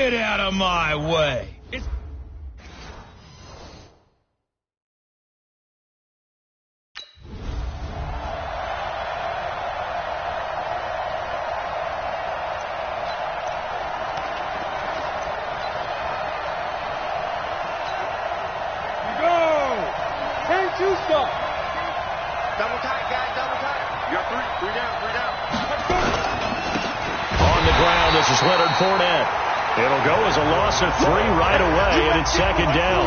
Get out of my way. Double tight, guys, double tight. You got three down. On the ground, this is Leonard Fournette. It'll go as a loss of 3 right away, and it's second down.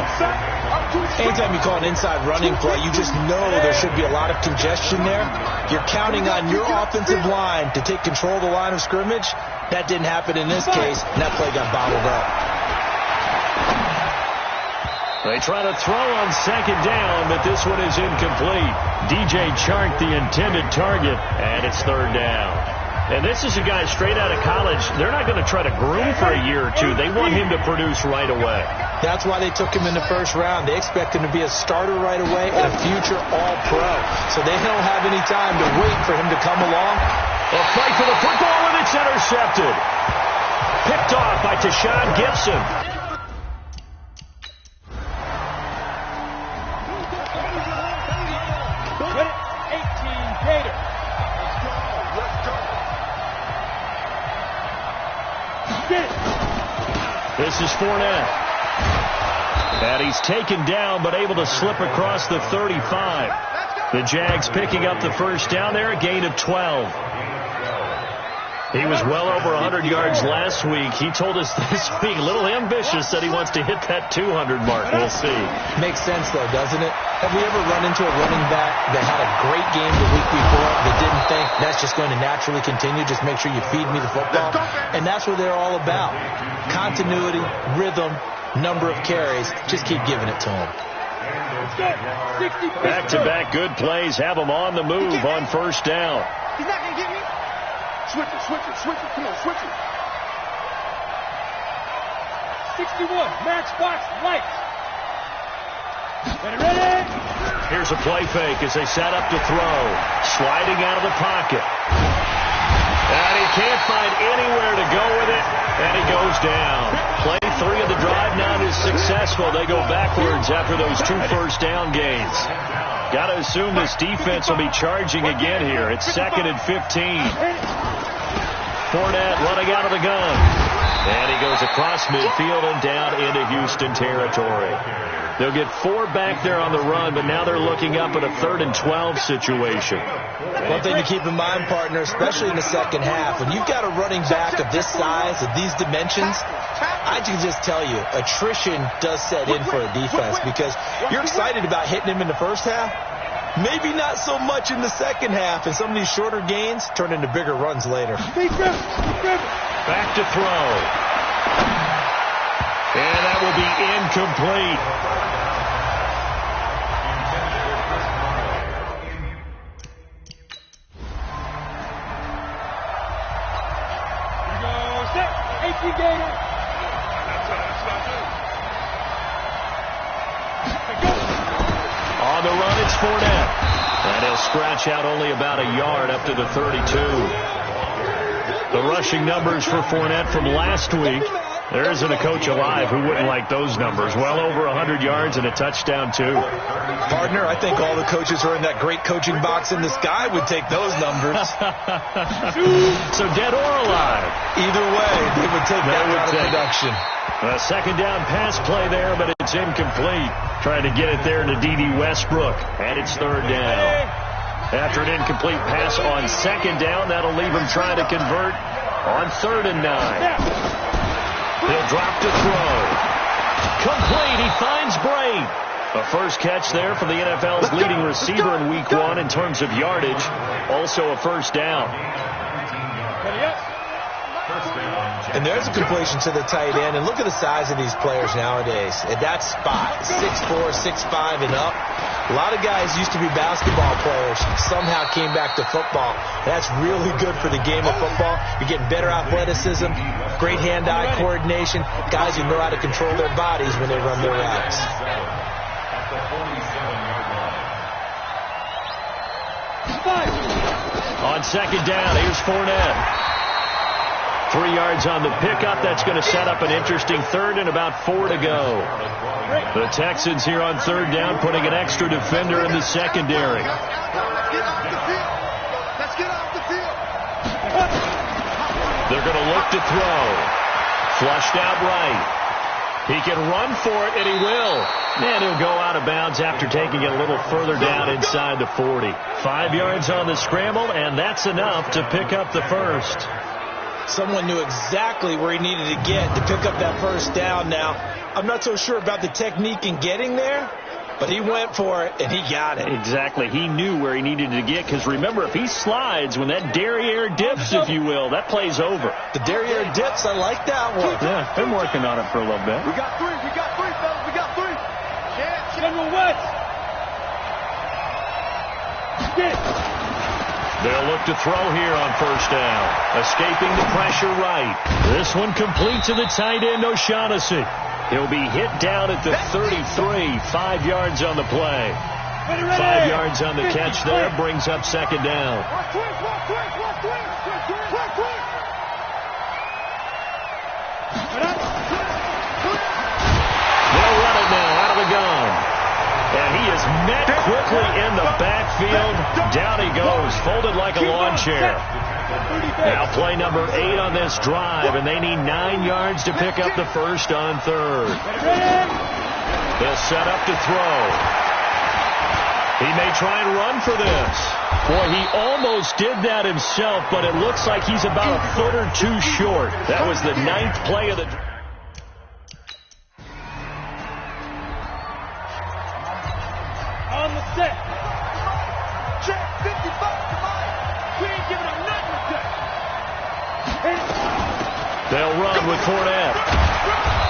Anytime you call an inside running play, you just know there should be a lot of congestion there. You're counting on your offensive line to take control of the line of scrimmage. That didn't happen in this case, and that play got bottled up. They try to throw on second down, but this one is incomplete. DJ Chark, the intended target, and it's third down. And this is a guy straight out of college. They're not going to try to groom for a year or two. They want him to produce right away. That's why they took him in the first round. They expect him to be a starter right away and a future All-Pro. So they don't have any time to wait for him to come along. A fight for the football, and it's intercepted. Picked off by Tashawn Gibson. This is Fournette. And he's taken down, but able to slip across the 35. The Jags picking up the first down there, a gain of 12. He was well over 100 yards last week. He told us this week, a little ambitious, said he wants to hit that 200 mark. We'll see. Makes sense, though, doesn't it? Have we ever run into a running back that had a great game the week before that didn't think that's just going to naturally continue? Just make sure you feed me the football. And that's what they're all about. Continuity, rhythm, number of carries. Just keep giving it to them. Back-to-back good plays have them on the move on first down. He's not going to get me. Switch it. Come on, switch it. 61, matchbox, lights. Ready? Here's a play fake as they set up to throw. Sliding out of the pocket. And he can't find anywhere to go with it, and he goes down. Play 3 of the drive not as successful. They go backwards after those 2 first down gains. Got to assume this defense will be charging again here. It's 2nd and 15. Fournette running out of the gun. And he goes across midfield and down into Houston territory. They'll get 4 back there on the run, but now they're looking up at a 3rd and 12 situation. One thing to keep in mind, partner, especially in the second half, when you've got a running back of this size, of these dimensions, I can just tell you, attrition does set in for a defense because you're excited about hitting him in the first half. Maybe not so much in the second half, and some of these shorter gains turn into bigger runs later. Back to throw. And that will be incomplete. Here goes set. 18 Gator. On the run, it's Fournette. And he'll scratch out only about a yard up to the 32. The rushing numbers for Fournette from last week. There isn't a coach alive who wouldn't like those numbers. Well over 100 yards and a touchdown, too. Partner, I think all the coaches who are in that great coaching box in the sky would take those numbers. So dead or alive? Either way, they would take that out of production. A second down pass play there, but it's incomplete. Trying to get it there to D.D. Westbrook, and it's 3rd down. After an incomplete pass on second down, that'll leave him trying to convert on 3rd and 9. He'll drop to throw. Complete. He finds Bray. A first catch there for the NFL's leading receiver in Week 1 in terms of yardage. Also a first down. And there's a completion to the tight end. And look at the size of these players nowadays. At that spot, 6'4", 6'5", and up. A lot of guys used to be basketball players, somehow came back to football. That's really good for the game of football. You're getting better athleticism, great hand-eye coordination, guys who know how to control their bodies when they run their routes. On second down, here's Fournette. 3 yards on the pickup. That's going to set up an interesting third and about 4 to go. The Texans here on third down putting an extra defender in the secondary. They're going to look to throw. Flushed out right. He can run for it, and he will. And he'll go out of bounds after taking it a little further down inside the 40. 5 yards on the scramble, and that's enough to pick up the first. Someone knew exactly where he needed to get to pick up that first down. Now, I'm not so sure about the technique in getting there, but he went for it, and he got it. Exactly. He knew where he needed to get, because remember, if he slides, when that derriere dips, if you will, that play's over. The derriere dips, I like that one. Yeah, been working on it for a little bit. We got three, fellas, we got three. General West. They'll look to throw here on first down. Escaping the pressure right. This one complete to the tight end, O'Shaughnessy. He'll be hit down at the 33. 5 yards on the play. 5 yards on the catch there. Brings up second down. They'll run it now out of the gun. And he is met quickly in the backfield. Down he goes, folded like a lawn chair. Now play number 8 on this drive, and they need 9 yards to pick up the first on third. They'll set up to throw. He may try and run for this. Boy, he almost did that himself, but it looks like he's about a foot or two short. That was the 9th play of the drive. On the set. Check 55 to mine. We ain't giving up nothing today. They'll run with Fournette.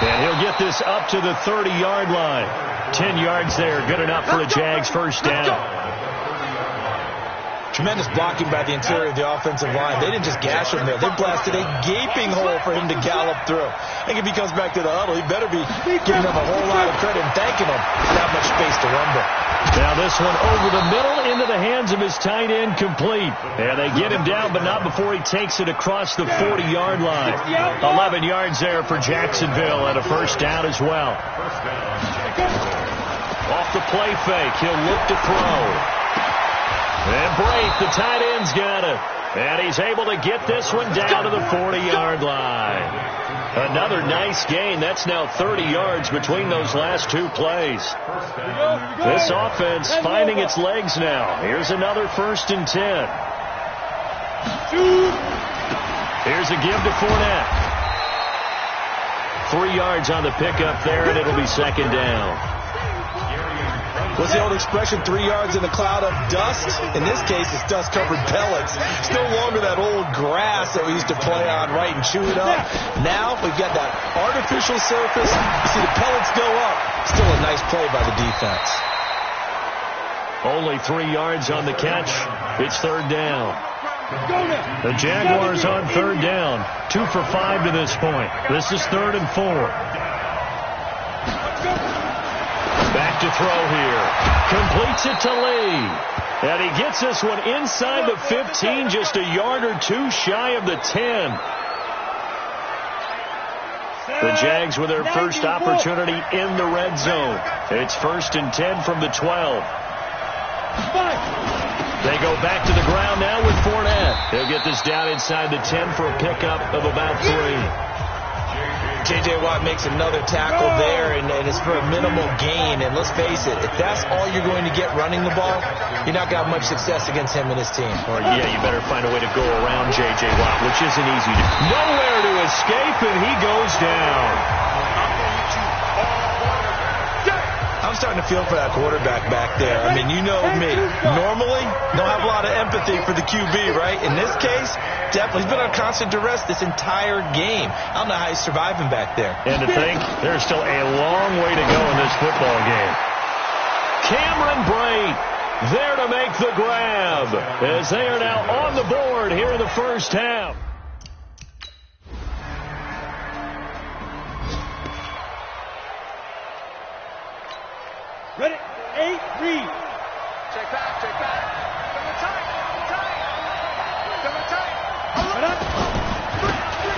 And he'll get this up to the 30-yard line. 10 yards there. Good enough for a Jags first down. Tremendous blocking by the interior of the offensive line. They didn't just gash him there. They blasted a gaping hole for him to gallop through. I think if he comes back to the huddle, he better be giving them a whole lot of credit and thanking them for that much space to rumble. Now this one over the middle into the hands of his tight end, complete. And they get him down, but not before he takes it across the 40-yard line. 11 yards there for Jacksonville and a first down as well. Off the play fake, he'll look to throw. And Brate, the tight end's got it. And he's able to get this one down to the 40-yard line. Another nice gain. That's now 30 yards between those last two plays. This offense finding its legs now. Here's another 1st and 10. Here's a give to Fournette. 3 yards on the pickup there, and it'll be second down. What's the old expression, 3 yards in a cloud of dust? In this case, it's dust-covered pellets. It's no longer that old grass that we used to play on, right, and chew it up. Now we've got that artificial surface. You see the pellets go up. Still a nice play by the defense. Only 3 yards on the catch. It's third down. The Jaguars on third down. 2 for 5 to this point. This is 3rd and 4. Back to throw here. Completes it to Lee. And he gets this one inside the 15, just a yard or two shy of the 10. The Jags with their first opportunity in the red zone. It's 1st and 10 from the 12. They go back to the ground now with Fournette. They'll get this down inside the 10 for a pickup of about 3. J.J. Watt makes another tackle there, and it's for a minimal gain. And let's face it, if that's all you're going to get running the ball, you're not going to have much success against him and his team. Or, yeah, you better find a way to go around J.J. Watt, which isn't easy to do. Nowhere to escape, and he goes down. I'm starting to feel for that quarterback back there. I mean, you know me. Normally, don't have a lot of empathy for the QB, right? In this case, definitely. He's been on constant duress this entire game. I don't know how he's surviving back there. And to think, there's still a long way to go in this football game. Cameron Brate there to make the grab as they are now on the board here in the first half. Ready? 8, read. Check back. Double tight.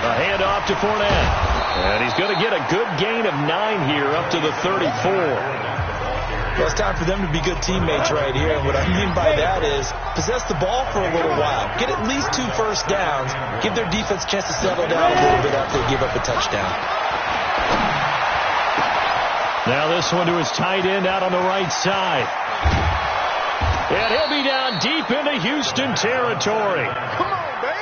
A handoff to Fournette. And he's going to get a good gain of 9 here up to the 34. Well, it's time for them to be good teammates right here. And what I mean by that is possess the ball for a little while. Get at least 2 first downs. Give their defense a chance to settle down a little bit after they give up a touchdown. Now this one to his tight end out on the right side. And he'll be down deep into Houston territory.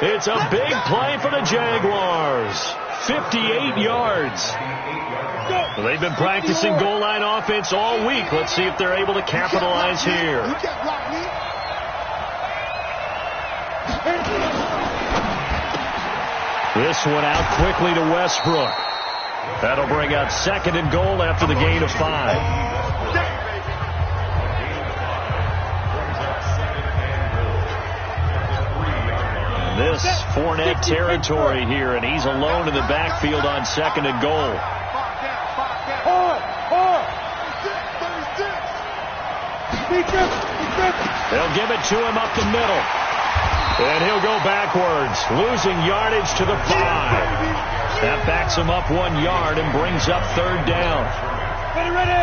It's a big play for the Jaguars. 58 yards. Well, they've been practicing goal line offense all week. Let's see if they're able to capitalize here. This one out quickly to Westbrook. That'll bring out 2nd and goal after the gain of 5. This Fournette territory here, and he's alone in the backfield on 2nd and goal. They'll give it to him up the middle. And he'll go backwards, losing yardage to the 5. That backs him up 1 yard and brings up 3rd down.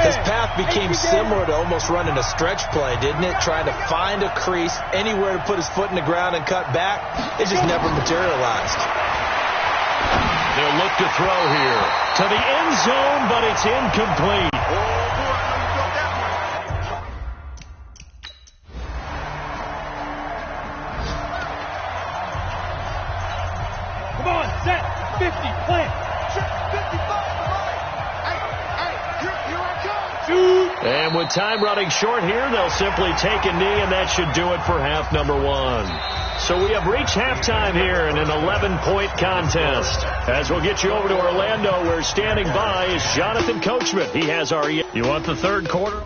His path became similar to almost running a stretch play, didn't it? Trying to find a crease, anywhere to put his foot in the ground and cut back. It just never materialized. They'll look to throw here to the end zone, but it's incomplete. Come on, set, 50, plant. Check, 55, here I come. And with time running short here, they'll simply take a knee, and that should do it for half number 1. So we have reached halftime here in an 11-point contest. As we'll get you over to Orlando, where standing by is Jonathan Coachman. He has our... You want the 3rd quarter?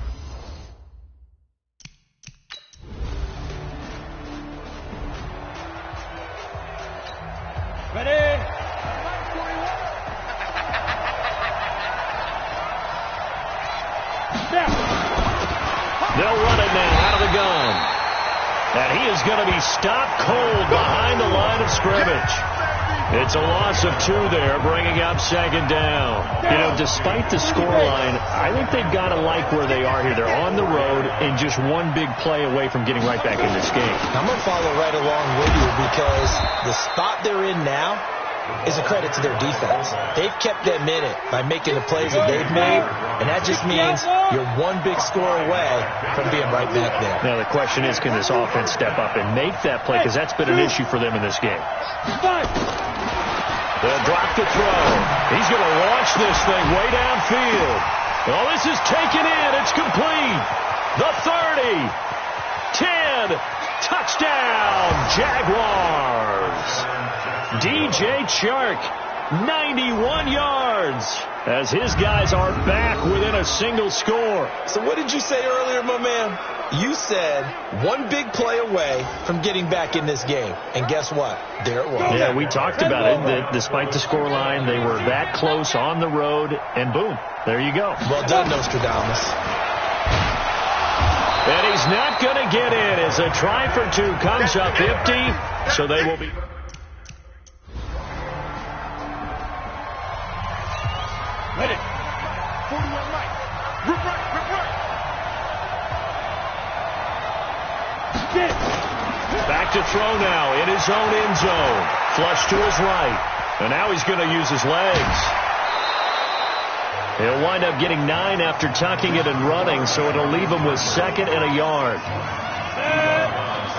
Ready? They'll run it now out of the gun. And he is going to be stopped cold behind the line of scrimmage. It's a loss of 2 there, bringing up 2nd down. You know, despite the scoreline, I think they've got to like where they are here. They're on the road and just 1 big play away from getting right back in this game. I'm going to follow right along with you because the spot they're in now is a credit to their defense. They've kept them in it by making the plays that they've made, and that just means you're 1 big score away from being right back there. Now the question is, can this offense step up and make that play? Because that's been an issue for them in this game. They'll drop the throw. He's going to launch this thing way downfield. Oh, this is taken in. It's complete. The 30. 10. Touchdown, Jaguars. DJ Chark, 91 yards, as his guys are back within a single score. So what did you say earlier, my man? You said 1 big play away from getting back in this game. And guess what? There it was. Yeah, we talked about it, that despite the scoreline, they were that close on the road, and boom, there you go. Well done, Nostradamus. And he's not going to get in as a try for 2 comes up empty, so they will be... Ready. 41 right. Rip right. Back to throw now in his own end zone. Flush to his right. And now he's going to use his legs. He'll wind up getting 9 after tucking it and running, so it'll leave him with 2nd and a yard.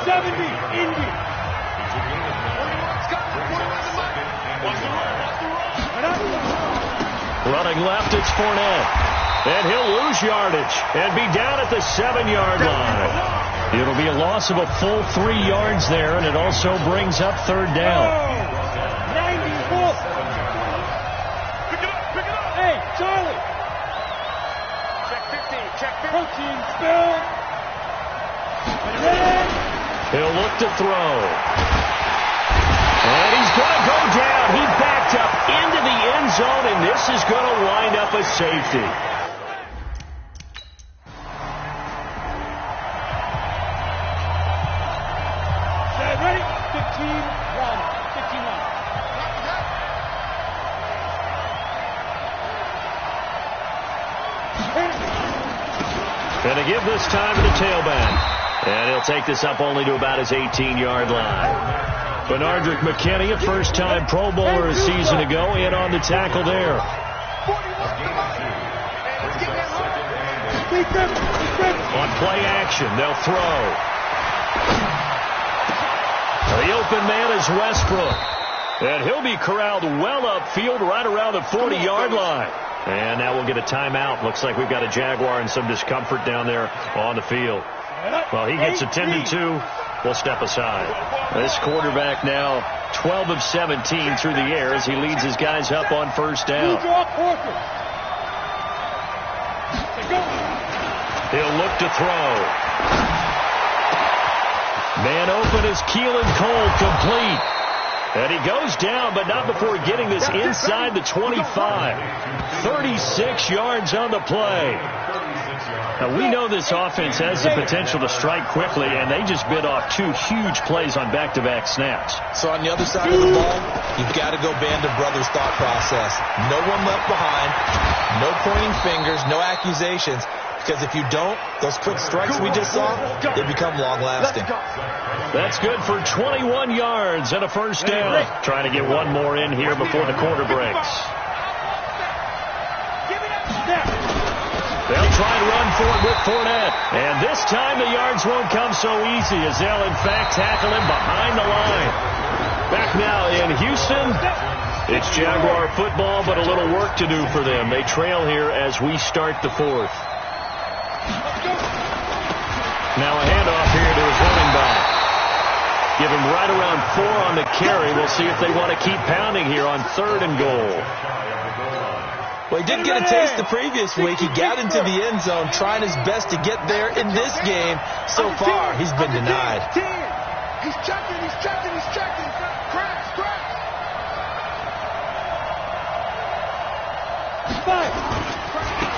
70, Indy. Running left, it's Fournette. And he'll lose yardage and be down at the 7-yard line. It'll be a loss of a full 3 yards there, and it also brings up 3rd down. 94. Pick it up. Hey, Charlie. Check 15. Protein spill. Ready. He'll look to throw. And he's going to go down. He backed up into the end zone, and this is going to wind up a safety. Ready? 15-1. And they give this time to the tailback. And he'll take this up only to about his 18-yard line. Bernardrick McKinney, a first-time Pro Bowler a season ago, in on the tackle there. On play action, they'll throw. The open man is Westbrook. And he'll be corralled well upfield right around the 40-yard line. And now we'll get a timeout. Looks like we've got a Jaguar in some discomfort down there on the field. Well, he gets attended to. We'll step aside. This quarterback now 12 of 17 through the air as he leads his guys up on first down. He'll look to throw. Man open is Keelan Cole, complete. And he goes down, but not before getting this inside the 25. 36 yards on the play. Now, we know this offense has the potential to strike quickly, and they just bit off two huge plays on back-to-back snaps. So on the other side of the ball, you've got to go band of brothers thought process. No one left behind, no pointing fingers, no accusations. Because if you don't, those quick strikes we just saw, they become long-lasting. That's good for 21 yards and a first down. Trying to get one more in here before the quarter breaks. They'll try and run for it with Fournette. And this time the yards won't come so easy as they'll, in fact, tackle him behind the line. Back now in Houston. It's Jaguar football, but a little work to do for them. They trail here as we start the fourth. Now a handoff here to his running back. Give him right around 4 on the carry. We'll see if they want to keep pounding here on 3rd and goal. Well, he did get a taste the previous week. He got into the end zone trying his best to get there in this game. So far, he's been denied. He's checking. Crash.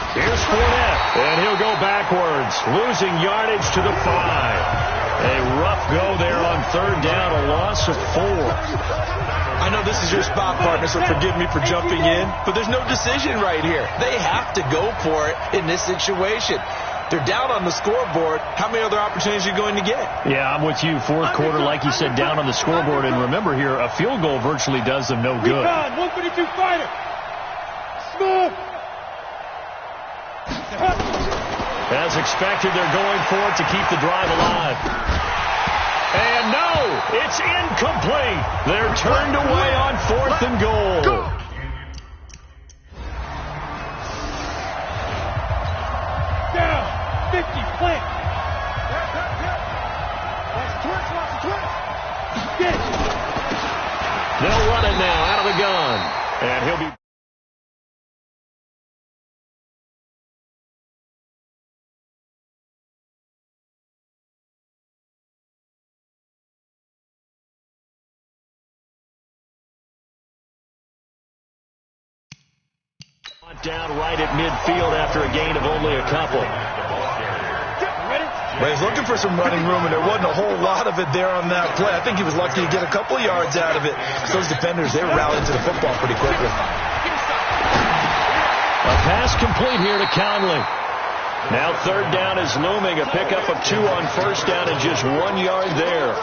Here's Fournette, and he'll go backwards, losing yardage to the 5. A rough go there on 3rd down, a loss of 4. I know this is your spot, partner, so forgive me for jumping in, but there's no decision right here. They have to go for it in this situation. They're down on the scoreboard. How many other opportunities are you going to get? Yeah, I'm with you. Fourth quarter, like you said, down on the scoreboard. And remember here, a field goal virtually does them no good. 152 fighter. Smooth. As expected, they're going for it to keep the drive alive. And no, it's incomplete. They're turned away on 4th and goal. Down. 50, plant. Watch the twist. Get it. They'll run it now out of the gun. And he'll be... down right at midfield after a gain of only a couple. Well, he's looking for some running room, and there wasn't a whole lot of it there on that play. I think he was lucky to get a couple of yards out of it. Those defenders, they were rallying to the football pretty quickly. A pass complete here to Conley. Now 3rd down is looming. A pickup of 2 on 1st down and just 1 yard there.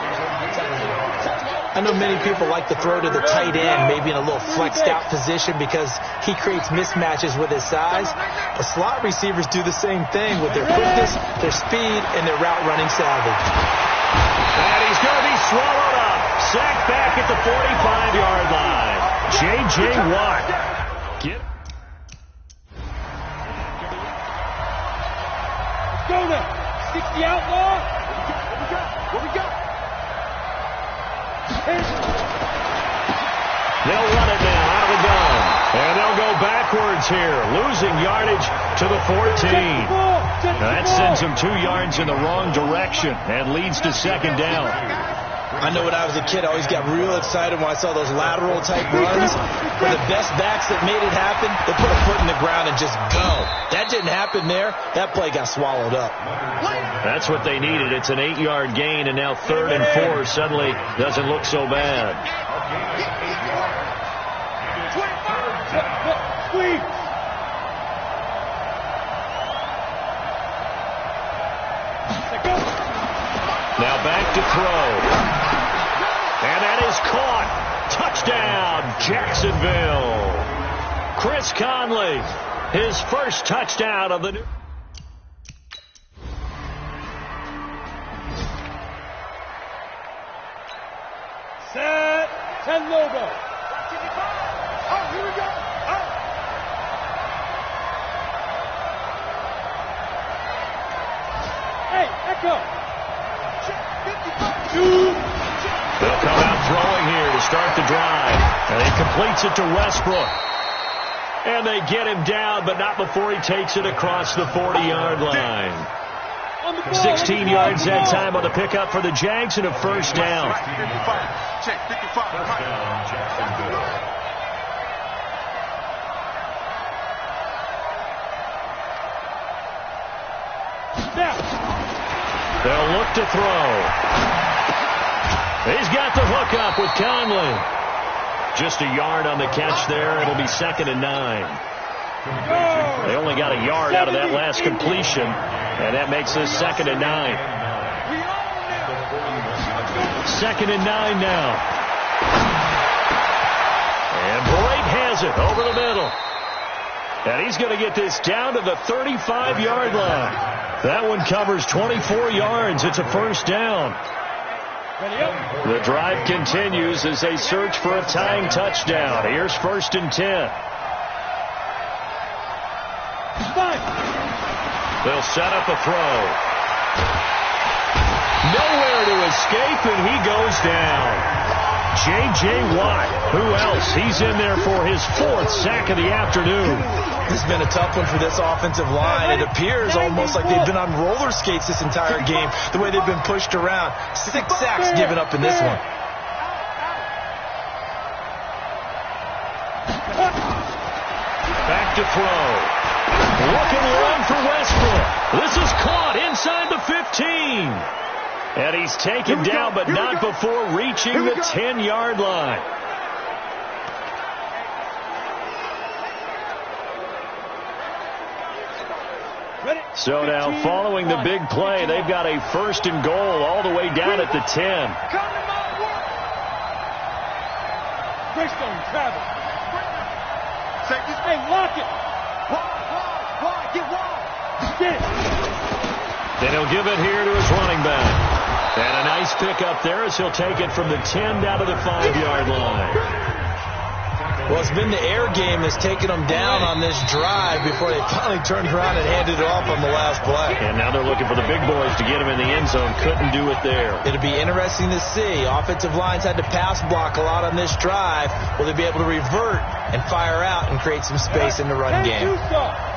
I know many people like to throw to the tight end, maybe in a little flexed out position because he creates mismatches with his size. The slot receivers do the same thing with their quickness, their speed, and their route running savvy. And he's going to be swallowed up. Sacked back at the 45-yard line. J.J. Watt. Let's go now. 60 outlaw. What we got? They'll run it now out of the gun. And they'll go backwards here, losing yardage to the 14. That sends them 2 yards in the wrong direction and leads to 2nd down. I know when I was a kid, I always got real excited when I saw those lateral type runs. For the best backs that made it happen, they put a foot in the ground and just go. That didn't happen there. That play got swallowed up. That's what they needed. It's an 8-yard gain, and now 3rd and 4 suddenly doesn't look so bad. Now back to throw. And that is caught. Touchdown, Jacksonville. Chris Conley, his first touchdown of the new. Set. 10 logo. Oh, here we go. Oh. Hey, Echo. Check 55. They'll come out throwing here to start the drive. And he completes it to Westbrook. And they get him down, but not before he takes it across the 40-yard line. 16 yards that time on the pickup for the Jags and a first down. Check 55. They'll look to throw. He's got the hook up with Conley. Just a yard on the catch there. It'll be 2nd and 9. They only got a yard out of that last completion, and that makes this 2nd and 9. 2nd and 9 now. And Boyd has it over the middle. And he's going to get this down to the 35-yard line. That one covers 24 yards. It's a first down. The drive continues as they search for a tying touchdown. Here's 1st and 10. They'll set up a throw. Nowhere to escape, and he goes down. J.J. Watt, who else? He's in there for his 4th sack of the afternoon. This has been a tough one for this offensive line. It appears almost like they've been on roller skates this entire game, the way they've been pushed around. 6 sacks given up in this one. Back to throw. Looking long for Westbrook. This is caught inside the 15. And he's taken down, but not before reaching the 10-yard line. So now, following the big play, they've got a 1st and goal all the way down at the 10. Greystone, Travis. Hey, lock it. Wide, get wide. Get it. Then he'll give it here to his running back. And a nice pickup there as he'll take it from the 10 down to the 5-yard line. Well, it's been the air game that's taken them down on this drive before they finally turned around and handed it off on the last play. And now they're looking for the big boys to get him in the end zone. Couldn't do it there. It'll be interesting to see. Offensive lines had to pass block a lot on this drive. Will they be able to revert and fire out and create some space in the run game?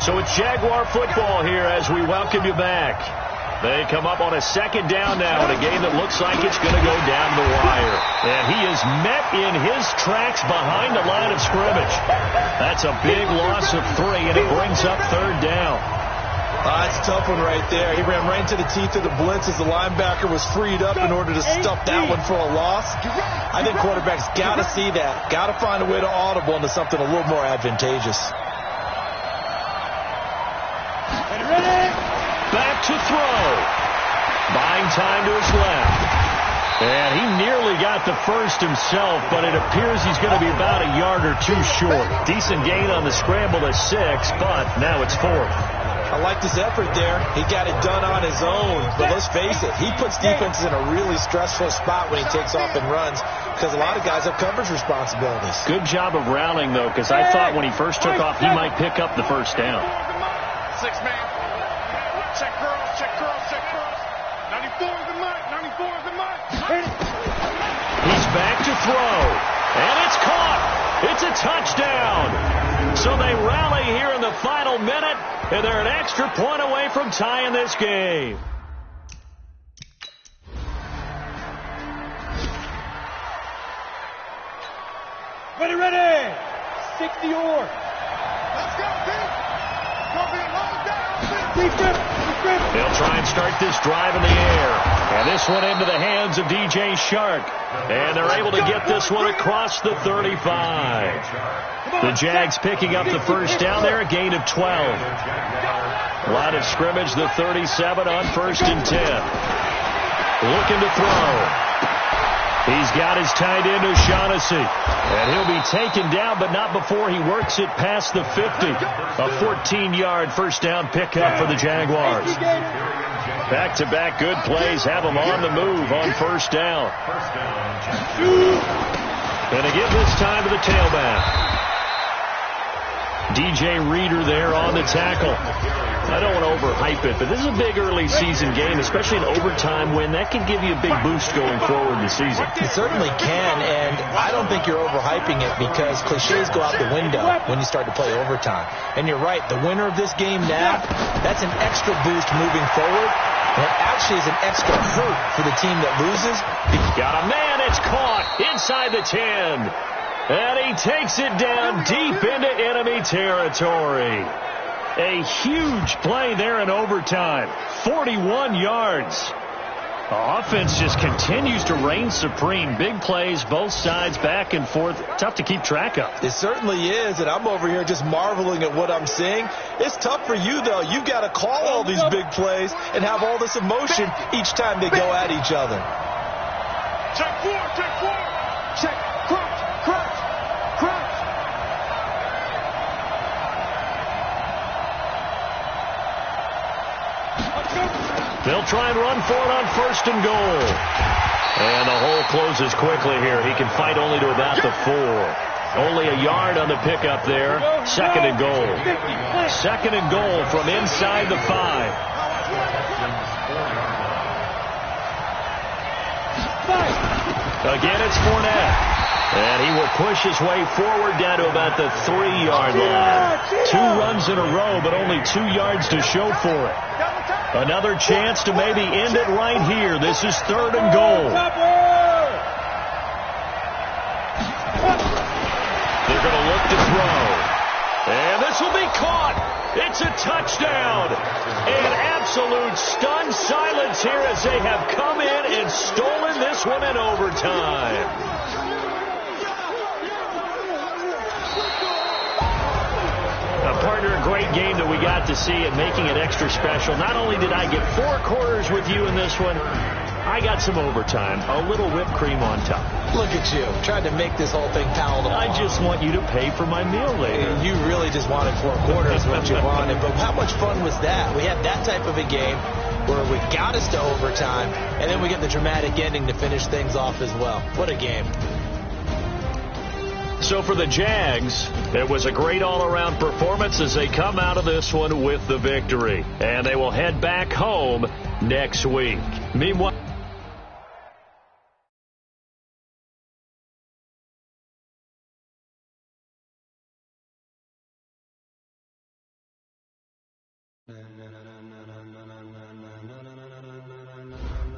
So it's Jaguar football here as we welcome you back. They come up on a 2nd down now in a game that looks like it's going to go down the wire. And he is met in his tracks behind the line of scrimmage. That's a big loss of 3, and it brings up 3rd down. That's a tough one right there. He ran right into the teeth of the blitz as the linebacker was freed up in order to stuff that one for a loss. I think quarterbacks got to see that. Got to find a way to audible into something a little more advantageous. Back to throw. Buying time to his left. And he nearly got the first himself, but it appears he's going to be about a yard or 2 short. Decent gain on the scramble to 6, but now it's 4th. I liked his effort there. He got it done on his own. But let's face it, he puts defenses in a really stressful spot when he takes off and runs because a lot of guys have coverage responsibilities. Good job of rallying, though, because I thought when he first took off, he might pick up the first down. 6-man. Check girls, check girls, check girls. 94 is the mic, 94 is the mic. He's back to throw. And it's caught. It's a touchdown. So they rally here in the final minute, and they're an extra point away from tying this game. Ready. 60 or. Let's go, team. Gonna be a long day. They'll try and start this drive in the air. And this one into the hands of DJ Shark. And they're able to get this one across the 35. The Jags picking up the first down there, a gain of 12. Line of scrimmage, the 37 on 1st and 10. looking to throw. He's got his tight end, O'Shaughnessy. And he'll be taken down, but not before he works it past the 50. A 14-yard first down pickup for the Jaguars. Back-to-back good plays have them on the move on first down. Going to give this time to the tailback. DJ Reader there on the tackle. I don't want to overhype it, but this is a big early season game, especially an overtime win. That can give you a big boost going forward in the season. It certainly can, and I don't think you're overhyping it because cliches go out the window when you start to play overtime. And you're right, the winner of this game now, that's an extra boost moving forward. And it actually is an extra hurt for the team that loses. Got a man, it's caught inside the 10. And he takes it down deep into enemy territory. A huge play there in overtime. 41 yards. The offense just continues to reign supreme. Big plays, both sides, back and forth. Tough to keep track of. It certainly is, and I'm over here just marveling at what I'm seeing. It's tough for you, though. You've got to call all these big plays and have all this emotion each time they go at each other. Check four, check four. Check, crouch, crouch, crouch. They'll try and run for it on first and goal. And the hole closes quickly here. He can fight only to about the 4. Only a yard on the pickup there. Second and goal. Second and goal from inside the 5. Again, it's Fournette. And he will push his way forward down to about the 3-yard line. 2 runs in a row, but only 2 yards to show for it. Another chance to maybe end it right here. This is third and goal. They're going to look to throw. And this will be caught. It's a touchdown. An absolute stunned silence here as they have come in and stolen this one in overtime. Partner, a great game that we got to see and making it extra special. Not only did I get 4 quarters with you in this one, I got some overtime, a little whipped cream on top. Look at you, trying to make this whole thing palatable. I just want you to pay for my meal later. You really just wanted 4 quarters what you wanted, but how much fun was that? We had that type of a game where we got us to overtime, and then we get the dramatic ending to finish things off as well. What a game. So for the Jags, it was a great all-around performance as they come out of this one with the victory. And they will head back home next week. Meanwhile,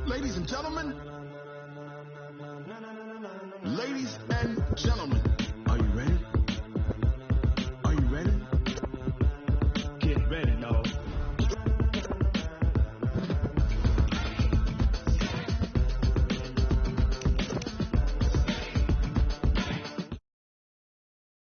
ladies and gentlemen,